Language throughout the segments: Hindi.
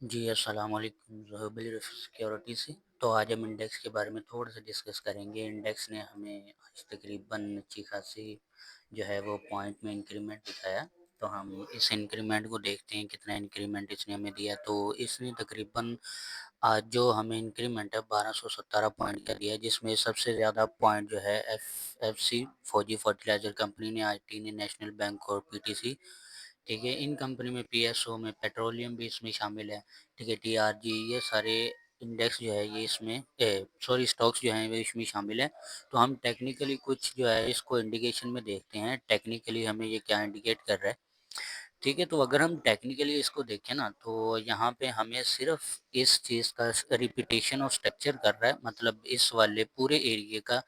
जी, अस्सलाम वालेकुम ज़ोहैब सिक्योरिटी से। तो आज हम इंडेक्स के बारे में थोड़ा-सा डिस्कस करेंगे। इंडेक्स ने हमें आज तकरीबन अच्छी खासी जो है वो पॉइंट में इंक्रीमेंट दिखाया। तो हम इस इंक्रीमेंट को देखते हैं कितना इंक्रीमेंट इसने हमें दिया। तो इसने तकरीबन आज जो हमें इंक्रीमेंट है 1217 पॉइंट का दिया है, जिसमें सबसे ज़्यादा पॉइंट जो है एफएफसी फौजी फर्टिलाइज़र कंपनी ने, आईटी ने, नेशनल बैंक और पीटीसी, ठीक है। इन कंपनी में पीएसओ में पेट्रोलियम भी इसमें शामिल है, ठीक है। टीआरजी, ये सारे इंडेक्स जो है ये इसमें सॉरी स्टॉक्स जो हैं वो इसमें शामिल है। तो हम टेक्निकली कुछ जो है इसको इंडिकेशन में देखते हैं, टेक्निकली हमें ये क्या इंडिकेट कर रहा है, ठीक है। तो अगर हम टेक्निकली इसको देखें ना, तो यहाँ पे हमें सिर्फ इस चीज़ का रिपीटेशन और स्ट्रक्चर कर रहा है, मतलब इस वाले पूरे एरिया का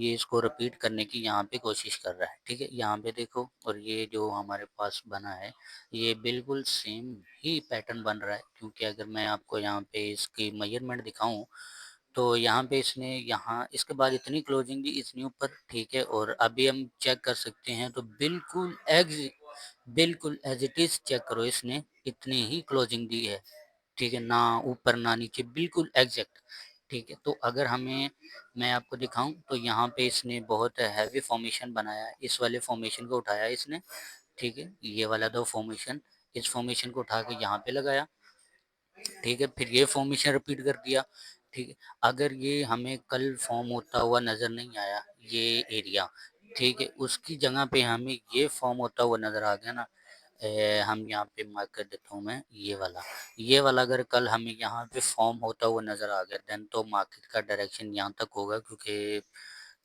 ये इसको रिपीट करने की यहाँ पे कोशिश कर रहा है, ठीक है। यहाँ पे देखो, और ये जो हमारे पास बना है ये बिल्कुल सेम ही पैटर्न बन रहा है, क्योंकि अगर मैं आपको यहाँ पे इसकी मेजरमेंट दिखाऊं, तो यहाँ पे इसने यहाँ इसके बाद इतनी क्लोजिंग दी इतनी ऊपर, ठीक है। और अभी हम चेक कर सकते हैं तो बिल्कुल एज इट इज चेक करो, इसने इतनी ही क्लोजिंग दी है, ठीक है। ना ऊपर ना नीचे, बिल्कुल एग्जैक्ट, ठीक है। तो अगर हमें मैं आपको दिखाऊं तो यहाँ पे इसने बहुत हैवी फॉर्मेशन बनाया है, इस वाले फॉर्मेशन को उठाया इसने, ठीक है। ये वाला दो फॉर्मेशन, इस फॉर्मेशन को उठा के यहाँ पे लगाया, ठीक है। फिर ये फॉर्मेशन रिपीट कर दिया, ठीक है। अगर ये हमें कल फॉर्म होता हुआ नज़र नहीं आया ये एरिया, ठीक है, उसकी जगह पे हमें ये फॉर्म होता हुआ नज़र आ गया ना, हम यहाँ पे मार्क कर देता हूँ मैं, ये वाला अगर कल हमें यहाँ पे फॉर्म होता हुआ नज़र आ गया, देन तो मार्केट का डायरेक्शन यहाँ तक होगा, क्योंकि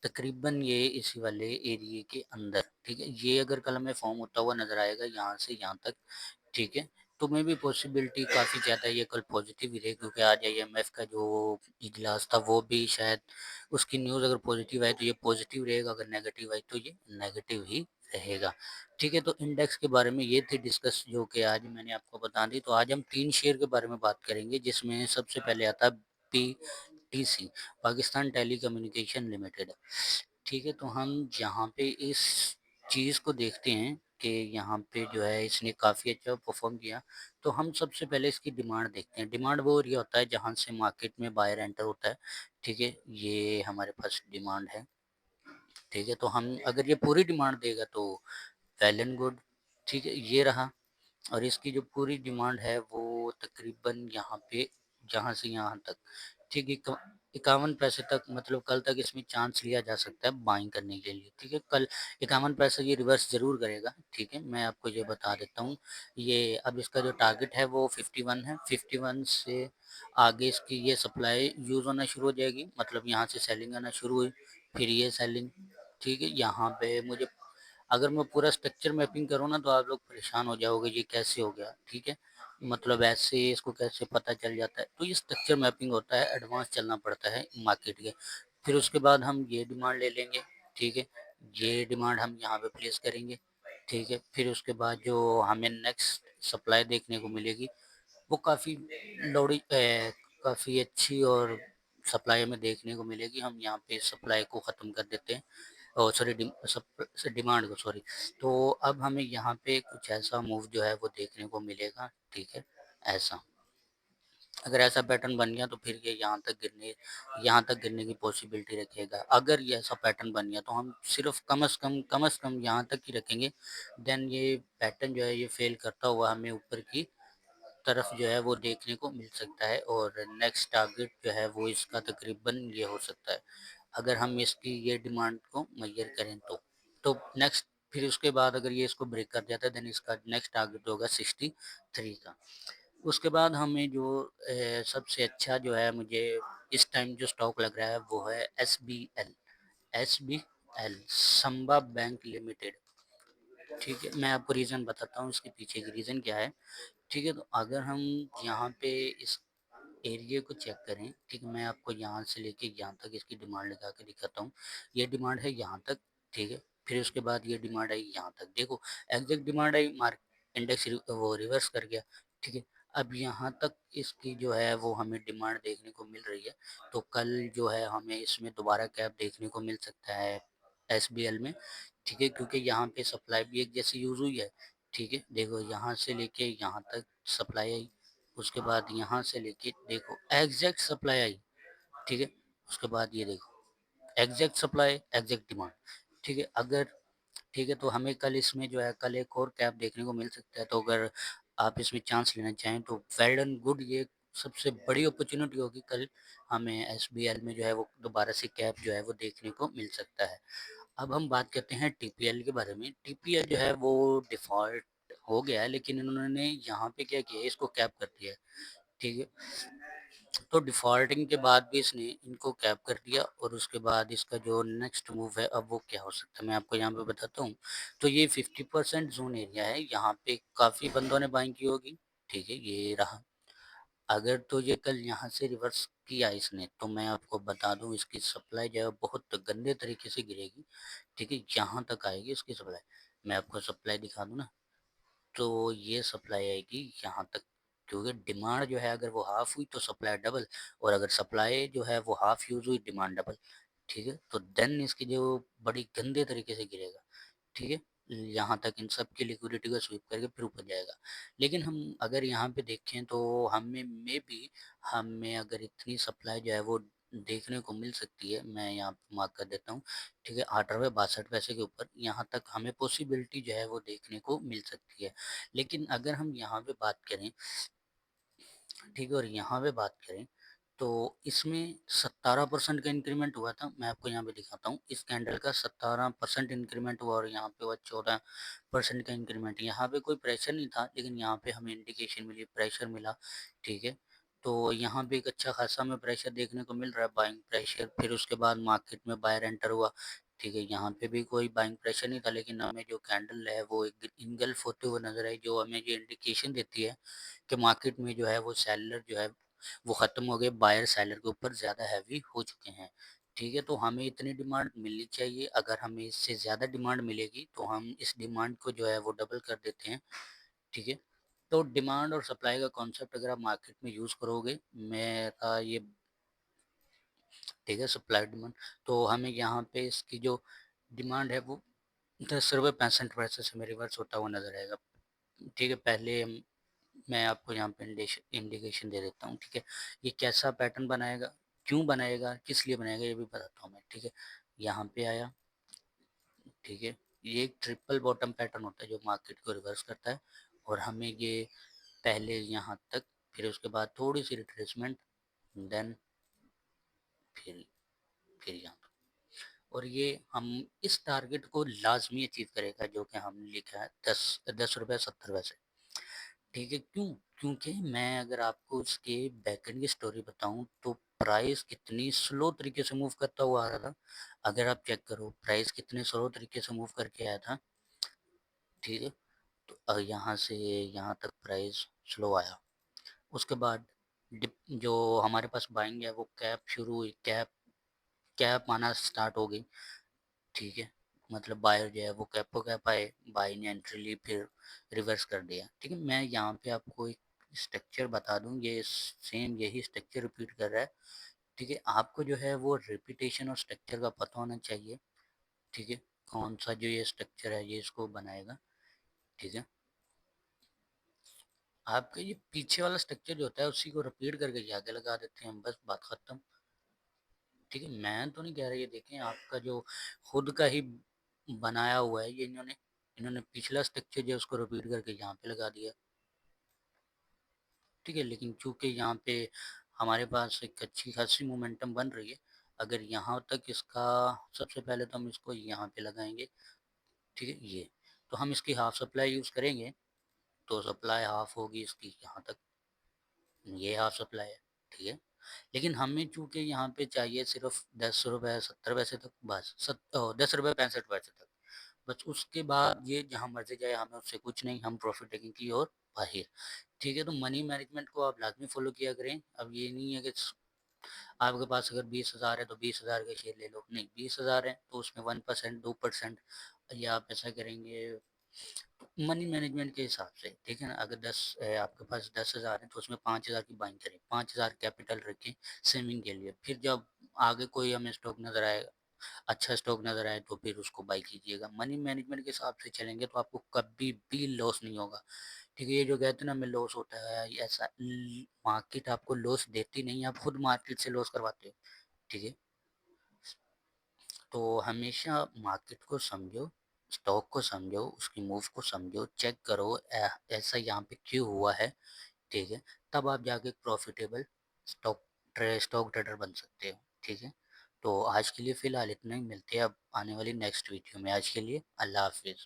तकरीबन ये इसी वाले एरिया के अंदर, ठीक है। ये अगर कल हमें फॉर्म होता हुआ नज़र आएगा यहाँ से यहाँ तक, ठीक है, तो मे भी पॉसिबिलिटी काफ़ी ज़्यादा ये कल पॉजिटिव ही रहे, क्योंकि आज आईएमएफ का जो इजलास था वो भी शायद उसकी न्यूज़ अगर पॉजिटिव आई तो ये पॉजिटिव रहेगा, अगर नेगेटिव आई तो ये नेगेटिव ही रहेगा, ठीक है। तो इंडेक्स के बारे में ये थी डिस्कस जो कि आज मैंने आपको बता दी। तो आज हम 3 शेयर के बारे में बात करेंगे, जिसमें सबसे पहले आता है पीटीसी, पाकिस्तान टेलीकम्युनिकेशन लिमिटेड, ठीक है। तो हम यहाँ पे इस चीज़ को देखते हैं कि यहाँ पे जो है इसने काफ़ी अच्छा परफॉर्म किया। तो हम सबसे पहले इसकी डिमांड देखते हैं। डिमांड वो एरिया होता है जहाँ से मार्केट में बायर एंटर होता है, ठीक है। ये हमारे पास डिमांड है, ठीक है। तो हम अगर ये पूरी डिमांड देगा तो वेल एंड गुड, ठीक है, ये रहा। और इसकी जो पूरी डिमांड है वो तकरीबन यहाँ पे जहाँ से यहाँ तक, ठीक है, 51 पैसे तक, मतलब कल तक इसमें चांस लिया जा सकता है बाइंग करने के लिए, ठीक है। कल 51 पैसे ये रिवर्स जरूर करेगा, ठीक है, मैं आपको ये बता देता हूँ। ये अब इसका जो टारगेट है वो 51 है, 51 से आगे इसकी ये सप्लाई यूज़ होना शुरू हो जाएगी, मतलब यहाँ से सेलिंग आना शुरू हुई, फिर ये सेलिंग, ठीक है। यहाँ पे मुझे अगर मैं पूरा स्ट्रक्चर मैपिंग करूँ ना तो आप लोग परेशान हो जाओगे ये कैसे हो गया, ठीक है। मतलब ऐसे इसको कैसे पता चल जाता है, तो ये स्ट्रक्चर मैपिंग होता है, एडवांस चलना पड़ता है मार्केट के। फिर उसके बाद हम ये डिमांड ले लेंगे, ठीक है, ये डिमांड हम यहाँ पे प्लेस करेंगे, ठीक है। फिर उसके बाद जो हमें नेक्स्ट सप्लाई देखने को मिलेगी वो काफ़ी अच्छी और सप्लाई हमें देखने को मिलेगी। हम यहाँ पे सप्लाई को ख़त्म कर देते हैं, और सॉरी डिमांड को, सॉरी। तो अब हमें यहाँ पे कुछ ऐसा मूव जो है वो देखने को मिलेगा, ठीक है, ऐसा। अगर ऐसा पैटर्न बन गया तो फिर ये यहाँ तक गिरने की पॉसिबिलिटी रखेगा। अगर ये ऐसा पैटर्न बन गया तो हम सिर्फ कम से कम यहाँ तक ही रखेंगे, देन ये पैटर्न जो है ये फेल करता हुआ हमें ऊपर की तरफ जो है वो देखने को मिल सकता है, और नेक्स्ट टारगेट जो है वो इसका तकरीबन ये हो सकता है, अगर हम इसकी ये डिमांड को मेजर करें तो नेक्स्ट, फिर उसके बाद अगर ये इसको ब्रेक कर जाता है देन इसका नेक्स्ट टारगेट होगा 63 का। उसके बाद हमें जो सबसे अच्छा जो है मुझे इस टाइम जो स्टॉक लग रहा है वो है S B L Samba bank limited, ठीक है। मैं आपको रीज़न बताता हूँ इसके पीछे की रीज़न क्या है, ठीक है। तो अगर हम यहाँ पे इस एरिया को चेक करें, ठीक है, मैं आपको यहाँ से लेके यहाँ तक इसकी डिमांड लगा के दिखाता हूँ। ये डिमांड है यहाँ तक, ठीक है। फिर उसके बाद ये डिमांड आई यहाँ तक, देखो एग्जैक्ट डिमांड आई, मार्क इंडेक्स वो रिवर्स कर गया, ठीक है। अब यहाँ तक इसकी जो है वो हमें डिमांड देखने को मिल रही है, तो कल जो है हमें इसमें दोबारा कैप देखने को मिल सकता है एसबीएल में, ठीक है, क्योंकि यहाँ पे सप्लाई भी एक जैसी यूज़ हुई है, ठीक है। देखो यहाँ से लेके यहाँ तक सप्लाई आई, उसके बाद यहाँ से लेके देखो एग्जैक्ट सप्लाई आई, ठीक है। उसके बाद ये देखो एग्जैक्ट सप्लाई एग्जैक्ट डिमांड, ठीक है। अगर ठीक है, तो हमें कल इसमें जो है कल एक और कैप देखने को मिल सकता है, तो अगर आप इसमें चांस लेना चाहें तो वेल एंड गुड, ये सबसे बड़ी अपॉर्चुनिटी होगी। कल हमें एसबीएल में जो है वो दोबारा से कैप जो है वो देखने को मिल सकता है। अब हम बात करते हैं टीपीएल के बारे में। टीपीएल जो है वो डिफ़ॉल्ट हो गया है, लेकिन इन्होंने यहाँ पे क्या किया है, इसको कैप कर दिया है, ठीक है। तो डिफ़ॉल्टिंग के बाद भी इसने इनको कैप कर दिया, और उसके बाद इसका जो नेक्स्ट मूव है अब वो क्या हो सकता है मैं आपको यहाँ पे बताता हूँ। तो ये 50% ज़ोन एरिया है, यहाँ पे काफ़ी बंदों ने बाइंग की होगी, ठीक है, ये रहा। अगर तो ये कल यहाँ से रिवर्स किया इसने, तो मैं आपको बता दूँ इसकी सप्लाई जो है बहुत गंदे तरीके से गिरेगी, ठीक है। यहाँ तक आएगी इसकी सप्लाई, मैं आपको सप्लाई दिखा दूँ ना, तो ये सप्लाई आएगी यहाँ तक, क्योंकि डिमांड जो है अगर वो हाफ हुई तो सप्लाई डबल, और अगर सप्लाई जो है वो हाफ यूज हुई डिमांड डबल, ठीक है। तो देन इसकी जो बड़ी गंदे तरीके से गिरेगा, ठीक है। यहाँ तक इन सब की लिक्विडिटी को स्वीप करके फिर ऊपर जाएगा। लेकिन हम अगर यहाँ पे देखें तो हमें मे बी हमें अगर इतनी सप्लाई जो है वो देखने को मिल सकती है, मैं यहाँ पे मार्क कर देता हूँ, ठीक है। 8 रुपये 62 पैसे के ऊपर यहाँ तक हमें पॉसिबिलिटी जो है वो देखने को मिल सकती है। लेकिन अगर हम यहाँ पे बात करें, ठीक है, और यहाँ पे बात करें तो इसमें 17% का इंक्रीमेंट हुआ था, मैं आपको यहाँ पे दिखाता हूँ। इस कैंडल का 17% इंक्रीमेंट हुआ, और यहाँ पे हुआ 14% का इंक्रीमेंट। यहाँ पे कोई प्रेशर नहीं था, लेकिन यहाँ पे हमें इंडिकेशन मिली, प्रेशर मिला, ठीक है। तो यहाँ पे एक अच्छा खासा हमें प्रेशर देखने को मिल रहा है, बाइंग प्रेशर। फिर उसके बाद मार्केट में बायर एंटर हुआ, ठीक है। यहाँ पे भी कोई बाइंग प्रेशर नहीं था, लेकिन हमें जो कैंडल है वो एक इनगल्फ होते हुए नजर आई, जो हमें ये इंडिकेशन देती है कि मार्केट में जो है वो सेलर जो है वो ख़त्म हो गए, बायर सेलर के ऊपर ज़्यादा हैवी हो चुके हैं, ठीक है। तो हमें इतनी डिमांड मिलनी चाहिए, अगर हमें इससे ज़्यादा डिमांड मिलेगी तो हम इस डिमांड को जो है वो डबल कर देते हैं, ठीक है। तो डिमांड और सप्लाई का कॉन्सेप्ट अगर आप मार्केट में यूज़ करोगे, मेरा ये, ठीक है, सप्लाई डिमांड, तो हमें यहाँ पे इसकी जो डिमांड है वो 10 रुपये 65 पैसे से में रिवर्स होता हुआ नजर आएगा, ठीक है। पहले मैं आपको यहाँ पे इंडिकेशन दे देता हूँ, ठीक है। ये कैसा पैटर्न बनाएगा, क्यों बनाएगा, किस लिए बनाएगा, ये भी बताता हूँ मैं, ठीक है। यहाँ पे आया, ठीक है। ये एक ट्रिपल बॉटम पैटर्न होता है जो मार्केट को रिवर्स करता है, और हमें ये पहले यहाँ तक, फिर उसके बाद थोड़ी सी रिट्रेसमेंट, देन फिर यहाँ पर, और ये हम इस टारगेट को लाजमी अचीव करेगा, जो कि हमने लिखा है 10 रुपये 70 पैसे, ठीक है। क्यों? क्योंकि मैं अगर आपको उसके बैकएंड की स्टोरी बताऊं तो प्राइस कितनी स्लो तरीके से मूव करता हुआ आ रहा था। अगर आप चेक करो प्राइस कितने स्लो तरीके से मूव करके आया था, ठीक है। तो यहाँ से यहाँ तक प्राइस स्लो आया, उसके बाद डिप जो हमारे पास बाइंग है वो कैप शुरू हुई, कैप कैप आना स्टार्ट हो गई, ठीक है। मतलब बायर जो है वो कैप को कैप आए, बाई ने एंट्री ली, फिर रिवर्स कर दिया, ठीक है। मैं यहाँ पे आपको एक स्ट्रक्चर बता दूं, ये सेम यही स्ट्रक्चर रिपीट कर रहा है, ठीक है। आपको जो है वो रिपीटेशन और स्ट्रक्चर का पता होना चाहिए, ठीक है। कौन सा जो ये स्ट्रक्चर है ये इसको बनाएगा, ठीक है। आपका ये पीछे वाला स्ट्रक्चर जो होता है उसी को रिपीट करके आगे लगा देते हैं, बस बात खत्म, ठीक है। मैं तो नहीं कह रहा, ये देखें आपका जो खुद का ही बनाया हुआ है ये, इन्होंने इन्होंने पिछला स्ट्रक्चर जो है उसको रिपीट करके यहाँ पे लगा दिया, ठीक है। लेकिन चूंकि यहाँ पे हमारे पास एक अच्छी खासी मोमेंटम बन रही है, अगर यहाँ तक इसका, सबसे पहले तो हम इसको यहाँ पे लगाएंगे, ठीक है। ये तो हम इसकी हाफ सप्लाई यूज़ करेंगे, तो सप्लाई हाफ होगी इसकी यहाँ तक, ये हाफ सप्लाई है, ठीक है। लेकिन हमें चूंकि यहाँ पे चाहिए सिर्फ 10 रुपये 70 पैसे तक, बस 10 रुपये 65 पैसे तक, बस। उसके बाद ये जहाँ मर्जी जाए, हमें उससे कुछ नहीं, हम प्रॉफिट टेकिंग की और बाहर, ठीक है। तो मनी मैनेजमेंट को आप लाजमी फॉलो किया करें। अब ये नहीं है कि आपके पास अगर 20,000 है तो 20,000 के शेयर ले लो, नहीं, 20,000 है तो उसमें 1% 2%, या आप ऐसा करेंगे मनी मैनेजमेंट के हिसाब से, ठीक है ना। अगर 10 है आपके पास, 10,000 है तो उसमें 5,000 की बाइंग करें, 5,000 कैपिटल रखें सेविंग के लिए, फिर जब आगे कोई हमें स्टॉक नज़र आएगा, अच्छा स्टॉक नज़र आए तो फिर उसको बाई कीजिएगा। मनी मैनेजमेंट के हिसाब से चलेंगे तो आपको कभी भी लॉस नहीं होगा, ठीक है, ये जो कहते हैं ना, हमें लॉस होता है, ये ऐसा मार्केट आपको लॉस देती नहीं, आप खुद मार्केट से लॉस करवाते हो। ठीक है, तो हमेशा मार्केट को समझो, स्टॉक को समझो, उसकी मूव को समझो, चेक करो ऐसा यहाँ पे क्यों हुआ है। ठीक है, तब आप जाके प्रॉफिटेबल स्टॉक ट्रेडर बन सकते हो। ठीक है, तो आज के लिए फ़िलहाल इतना ही, मिलते हैं अब आने वाली नेक्स्ट वीडियो में। आज के लिए अल्लाह हाफ़िज़।